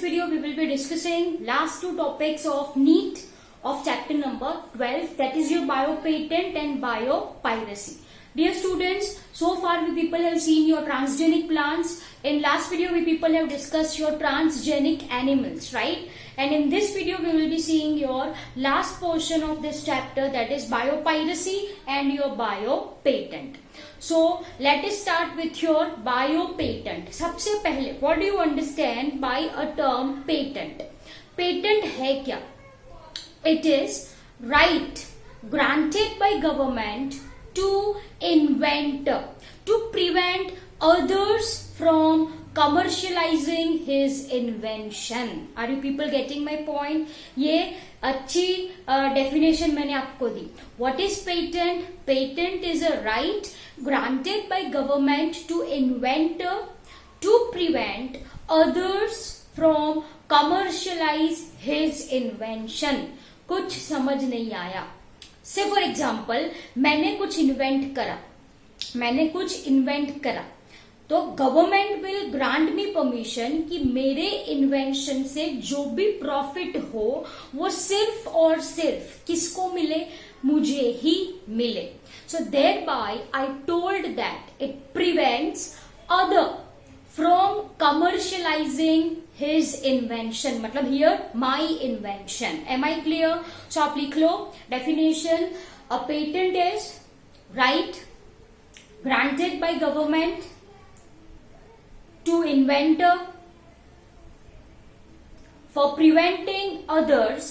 video we will be discussing last two topics of NEET of chapter number 12, that is your biopatent and biopiracy. Dear students, so far we people have seen your transgenic plants. In last video we people have discussed your transgenic animals, right? And in this video we will be seeing your last portion of this chapter, that is biopiracy and your biopatent. So let us start with your biopatent. सबसे पहले what do you understand by a term patent? Patent है क्या? It is right granted by government to inventor to prevent others from commercializing his invention. Are you people getting my point? ये अच्छी definition मैंने आपको दी. What is patent? Patent is a right granted by government to inventor to prevent others from commercialize his invention. कुछ समझ नहीं आया. से for example मैंने कुछ इन्वेंट करा तो government will grant me permission कि मेरे इन्वेंशन से जो भी प्रॉफिट हो वो सिर्फ और सिर्फ किसको मिले, मुझे ही मिले. So thereby I told that it prevents other from commercialising his invention, मतलब here my invention. Am I clear? So आप लिख लो definition. A patent is right granted by government to inventor for preventing others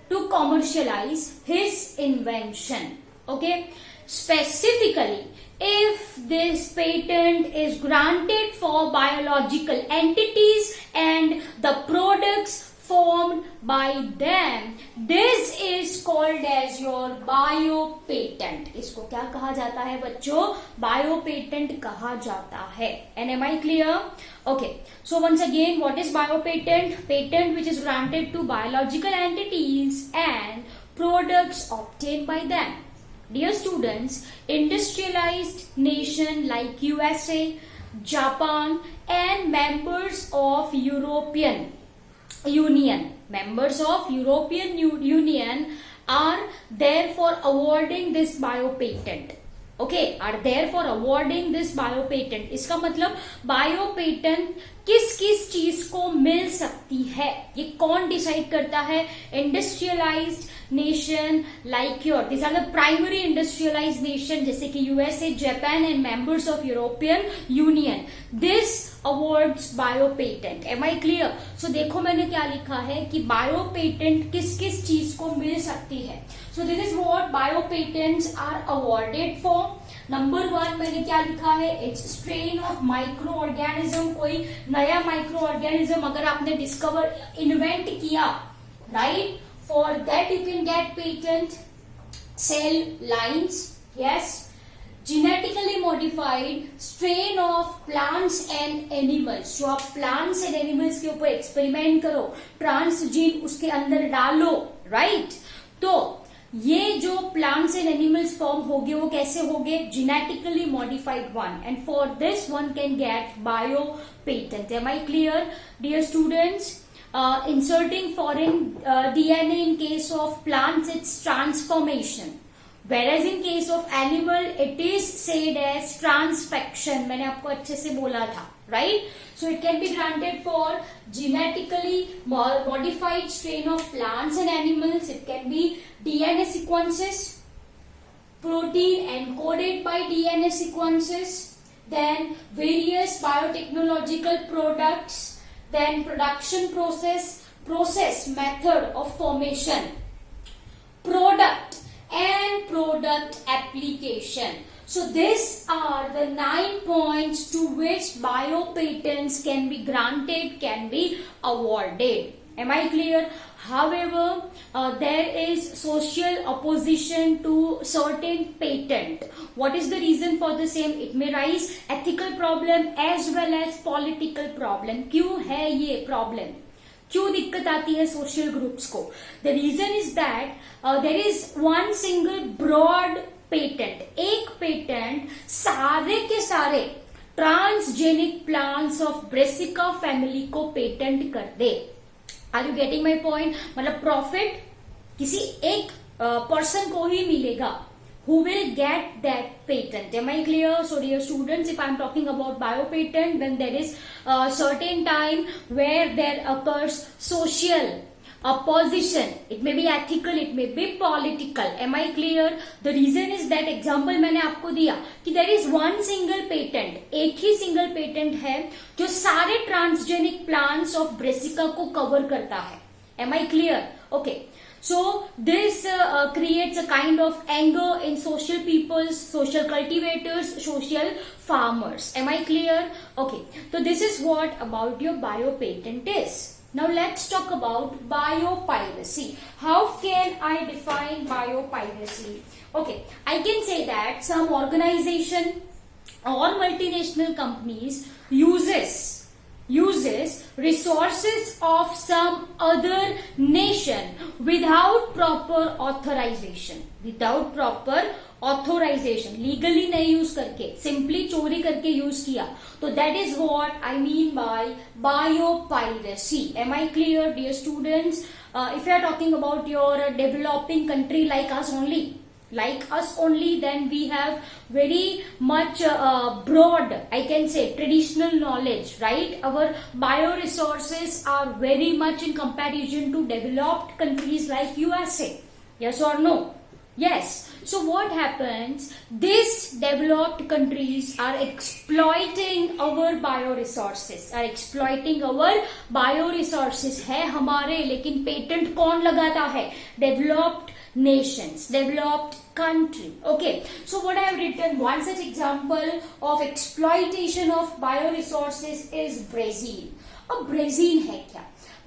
to commercialize his invention. Okay, specifically if this patent is granted for biological entities and the products formed by them, this is called as your biopatent. इसको क्या कहा जाता है बच्चों? Biopatent कहा जाता है. And am I clear? Okay. So once again, what is biopatent? Patent which is granted to biological entities and products obtained by them. Dear students, industrialized nation like USA, Japan and members of European Union are therefore awarding this biopatent. Okay, are therefore awarding this biopatent. इसका मतलब biopatent किस किस चीज को मिल सकती है ये कौन डिसाइड करता है? Industrialised nation like your, this are the primary industrialised nation जैसे कि USA, Japan and members of European Union. This awards biopatent. Am I clear? So देखो मैंने क्या लिखा है कि बायोपेटेंट किस किस चीज को मिल सकती है. So this is what biopatents are awarded for. Number 1 मैंने क्या लिखा है? It's strain of microorganism. कोई नया माइक्रो ऑर्गेनिज्म अगर आपने डिस्कवर इन्वेंट किया, right, for that you can get patent. Cell lines, yes. Genetically modified strain of plants and animals. जो आप प्लांट्स एंड एनिमल्स के ऊपर एक्सपेरिमेंट करो, ट्रांसजीन उसके अंदर डालो, राइट, तो ये जो प्लांट्स एंड एनिमल्स फॉर्म होंगे वो कैसे होंगे? Genetically modified one. And for this one can get bio patent. Am I clear dear students? Inserting foreign DNA in case of plants it's transformation, whereas in case of animal it is said as transfection. मैंने आपको अच्छे से बोला था, right? So it can be granted for genetically modified strain of plants and animals. It can be DNA sequences, protein encoded by DNA sequences, then various biotechnological products, then production process method of formation, product and product application. So these are the 9 points to which biopatents can be granted, can be awarded. Am I clear? However, there is social opposition to certain patent. What is the reason for the same? It may raise ethical problem as well as political problem. क्यों है ये problem? क्यों दिक्कत आती है social groups को? The reason is that there is one single broad patent. एक patent सारे के सारे transgenic plants of Brassica family को पेटेंट कर दे। Are you getting my point? मतलब प्रॉफिट किसी एक पर्सन को ही मिलेगा who will get that patent. Am I clear? So dear students, if I am talking about biopatent, when there is a certain time where there occurs social opposition, it may be ethical, it may be political. Am I clear? The reason is that example मैंने आपको दिया कि there is one single patent, एक ही single patent है जो सारे transgenic plants of Brassica को cover करता है. Am I clear? Okay. So this creates a kind of anger in social peoples, social cultivators, social farmers. Am I clear? Okay. So this is what about your biopatent is. Now let's talk about biopiracy. How can I define biopiracy? Okay. I can say that some organization or multinational companies uses resources of some other nation without proper authorization, legally नहीं use करके, simply चोरी करके use किया, तो that is what I mean by biopiracy. Am I clear, dear students? If you are talking about your developing country like us only, then we have very much broad, I can say, traditional knowledge, right? Our bioresources are very much in comparison to developed countries like USA. Yes or no? Yes. So what happens? These developed countries are exploiting our bioresources. है हमारे, लेकिन patent कौन लगाता है? Developed nations, developed country. Okay, so what I have written, one such example of exploitation of bioresources is Brazil. अब Brazil है क्या?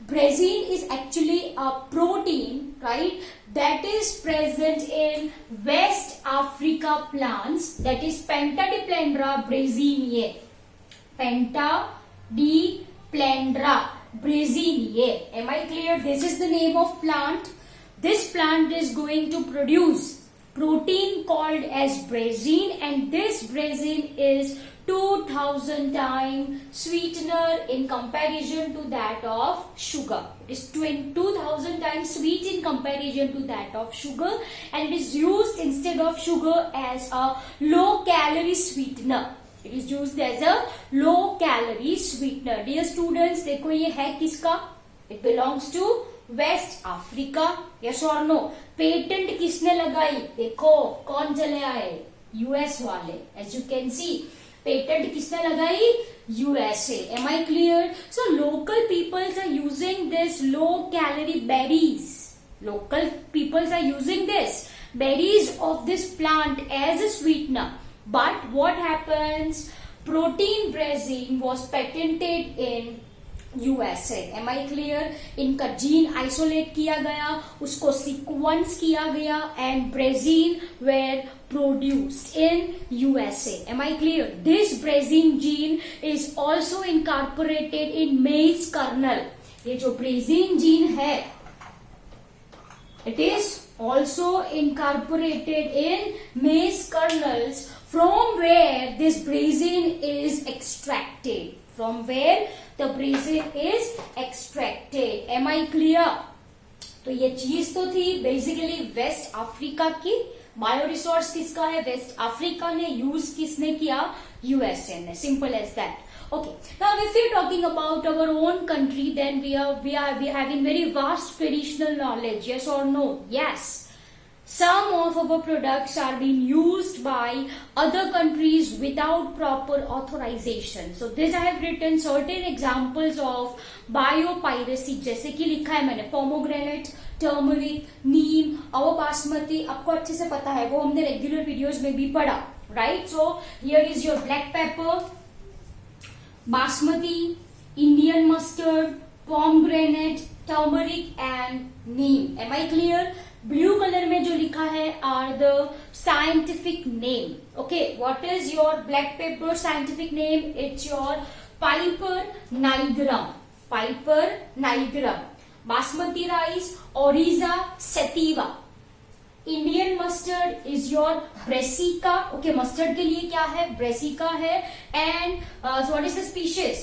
Brazil is actually a protein, right, that is present in West Africa plants, that is Pentadiplendra brasiliae. Pentadiplendra brasiliae. Am I clear? This is the name of plant. This plant is going to produce protein called as brazil, and this brazil is 2000 times sweetener in comparison to that of sugar. It is 2000 times sweet in comparison to that of sugar, and it is used instead of sugar as a low calorie sweetener. It is used as a low calorie sweetener. Dear students, देखो ये है किसका? It belongs to West Africa. Yes और नो? Patent किसने लगाई? देखो कौन चले आए? यूएस वाले. As you can see, patent किसने लगाई? USA. Am I clear? So local peoples are using this low calorie berries. Local peoples are using this berries of this plant as a sweetener. But what happens? Protein brazil was patented in USA. Am I clear? इनका gene isolate किया गया, उसको sequence किया गया, and Brazil were produced in USA. Am I clear? This Brazil gene is also incorporated in maize kernel. ये जो Brazil gene है, it is also incorporated in maize kernels, from where this Brazil is extracted. From where the Brazil is extracted. Am I clear? तो ये चीज तो थी basically waste Africa की. बायोरिसोर्स किसका है? वेस्ट अफ्रीका ने. यूज किसने किया? यूएसए ने. Simple as that. Okay. Now, if you're talking about our own country, then we are having very vast traditional knowledge. Yes or no? Yes. Some of our products are being used by other countries without proper authorization. So this I have written certain examples of biopiracy. जैसे कि लिखा है मैंने pomegranate, turmeric, neem, our basmati. आपको अच्छे से पता है, वो हमने रेगुलर वीडियोस में भी पढ़ा, right? So here is your black pepper, basmati, Indian mustard, pomegranate, turmeric and neem. Am I clear? Blue colour में जो लिखा है are the scientific name. Okay, what is your black pepper scientific name? It's your Piper nigrum. Basmati rice Oryza sativa. Indian mustard is your Brassica. Okay, mustard के लिए क्या है? Brassica है. And what is the species?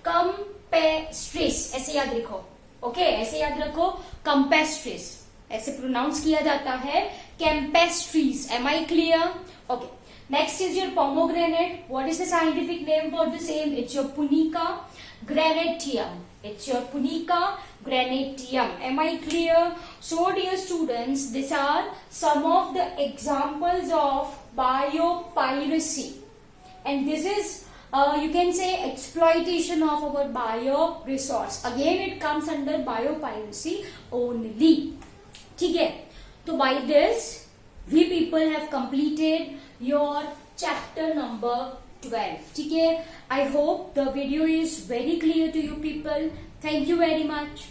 Campestris. ऐसे याद रखो. Okay, ऐसे याद रखो. कैम्पेस्ट्रिस ऐसे प्रोनाउंस किया जाता है. Campestris. Am I clear? Okay. Next is your pomegranate. What is the scientific name for the same? It's your Punica granatium. It's your Punica granatium. Am I clear? So dear students, these are some of the examples of biopiracy. And this is you can say exploitation of our bioresource. Again it comes under biopiracy only. ठीक है? तो by this we people have completed your chapter number 12. ठीक है? I hope the video is very clear to you people. Thank you very much.